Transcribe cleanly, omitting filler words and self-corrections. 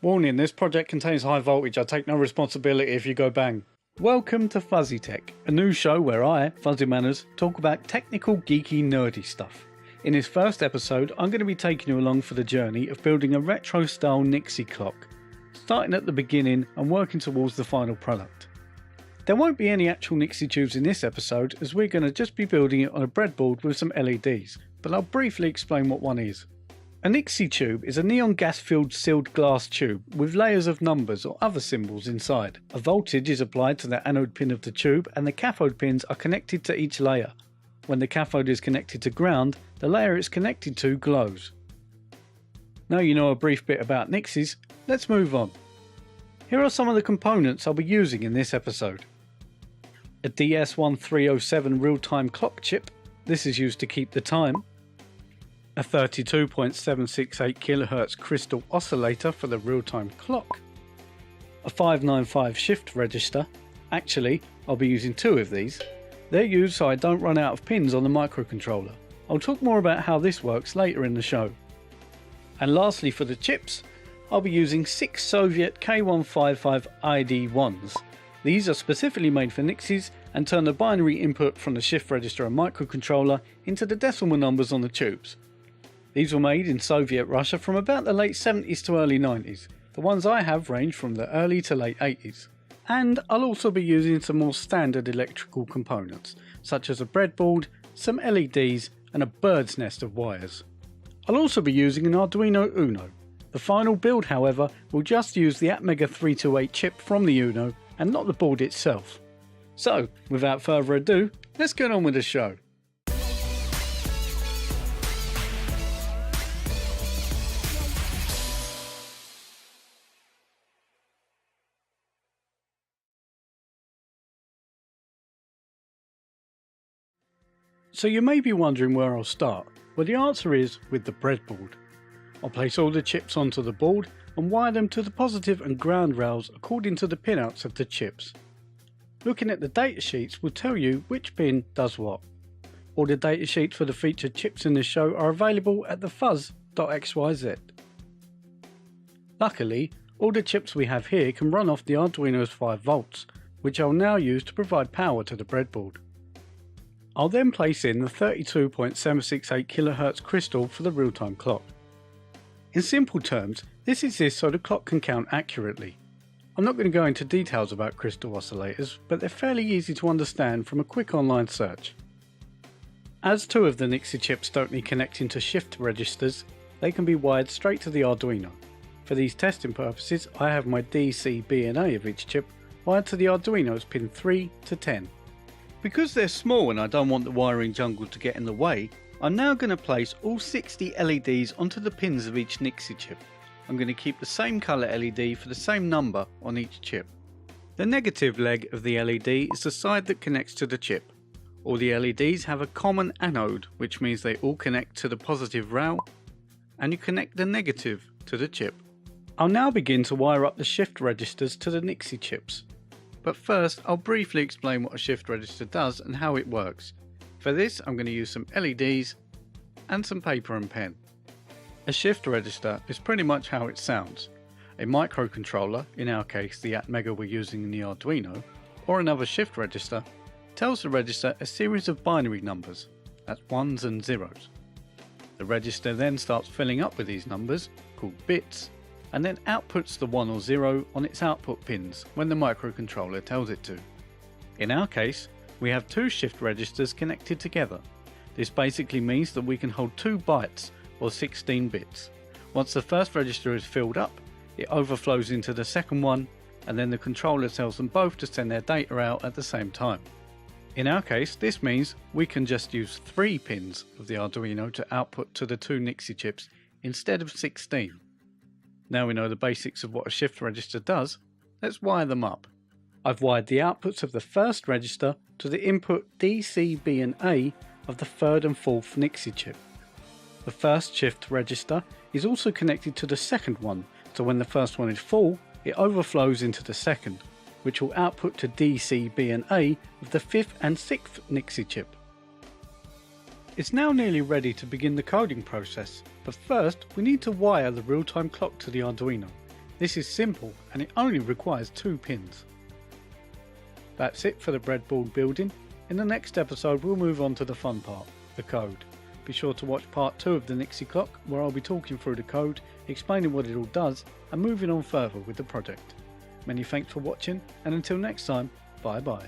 Warning, this project contains high voltage. I take no responsibility if you go bang. Welcome to FuzzyTek, a new show where I, Fuzzy Manners, talk about technical, geeky, nerdy stuff. In this first episode, I'm going to be taking you along for the journey of building a retro-style Nixie clock, starting at the beginning and working towards the final product. There won't be any actual Nixie tubes in this episode, as we're going to just be building it on a breadboard with some LEDs, but I'll briefly explain what one is. A Nixie tube is a neon gas-filled sealed glass tube with layers of numbers or other symbols inside. A voltage is applied to the anode pin of the tube and the cathode pins are connected to each layer. When the cathode is connected to ground, the layer it's connected to glows. Now you know a brief bit about Nixies, let's move on. Here are some of the components I'll be using in this episode. A DS1307 real-time clock chip, this is used to keep the time. A 32.768 kHz crystal oscillator for the real-time clock. A 595 shift register, actually I'll be using two of these. They're used so I don't run out of pins on the microcontroller. I'll talk more about how this works later in the show. And lastly for the chips, I'll be using 6 Soviet K155 ID1s. These are specifically made for Nixies and turn the binary input from the shift register and microcontroller into the decimal numbers on the tubes. These were made in Soviet Russia from about the late 70s to early 90s. The ones I have range from the early to late 80s. And I'll also be using some more standard electrical components, such as a breadboard, some LEDs and a bird's nest of wires. I'll also be using an Arduino Uno. The final build, however, will just use the Atmega 328 chip from the Uno and not the board itself. So, without further ado, let's get on with the show. So you may be wondering where I'll start. Well, the answer is with the breadboard. I'll place all the chips onto the board and wire them to the positive and ground rails according to the pinouts of the chips. Looking at the datasheets will tell you which pin does what. All the datasheets for the featured chips in this show are available at thefuzz.xyz. Luckily, all the chips we have here can run off the Arduino's 5 volts, which I'll now use to provide power to the breadboard. I'll then place in the 32.768 kHz crystal for the real-time clock. In simple terms, this exists so the clock can count accurately. I'm not going to go into details about crystal oscillators, but they're fairly easy to understand from a quick online search. As two of the Nixie chips don't need connecting to shift registers, they can be wired straight to the Arduino. For these testing purposes, I have my D, C, B and A of each chip wired to the Arduino's pin 3 to 10. Because they're small and I don't want the wiring jungle to get in the way, I'm now going to place all 60 LEDs onto the pins of each Nixie chip. I'm going to keep the same colour LED for the same number on each chip. The negative leg of the LED is the side that connects to the chip. All the LEDs have a common anode, which means they all connect to the positive rail, and you connect the negative to the chip. I'll now begin to wire up the shift registers to the Nixie chips. But first, I'll briefly explain what a shift register does and how it works. For this, I'm going to use some LEDs and some paper and pen. A shift register is pretty much how it sounds. A microcontroller, in our case the Atmega we're using in the Arduino, or another shift register, tells the register a series of binary numbers, that's ones and zeros. The register then starts filling up with these numbers, called bits, and then outputs the 1 or 0 on its output pins when the microcontroller tells it to. In our case, we have two shift registers connected together. This basically means that we can hold 2 bytes or 16 bits. Once the first register is filled up, it overflows into the second one, and then the controller tells them both to send their data out at the same time. In our case, this means we can just use 3 pins of the Arduino to output to the 2 Nixie chips instead of 16. Now we know the basics of what a shift register does, let's wire them up. I've wired the outputs of the first register to the input D, C, B and A of the third and fourth Nixie chip. The first shift register is also connected to the second one, so when the first one is full, it overflows into the second, which will output to D, C, B and A of the fifth and sixth Nixie chip. It's now nearly ready to begin the coding process, but first we need to wire the real-time clock to the Arduino. This is simple and it only requires 2 pins. That's it for the breadboard building. In the next episode we'll move on to the fun part, the code. Be sure to watch part 2 of the Nixie clock, where I'll be talking through the code, explaining what it all does and moving on further with the project. Many thanks for watching, and until next time, bye bye.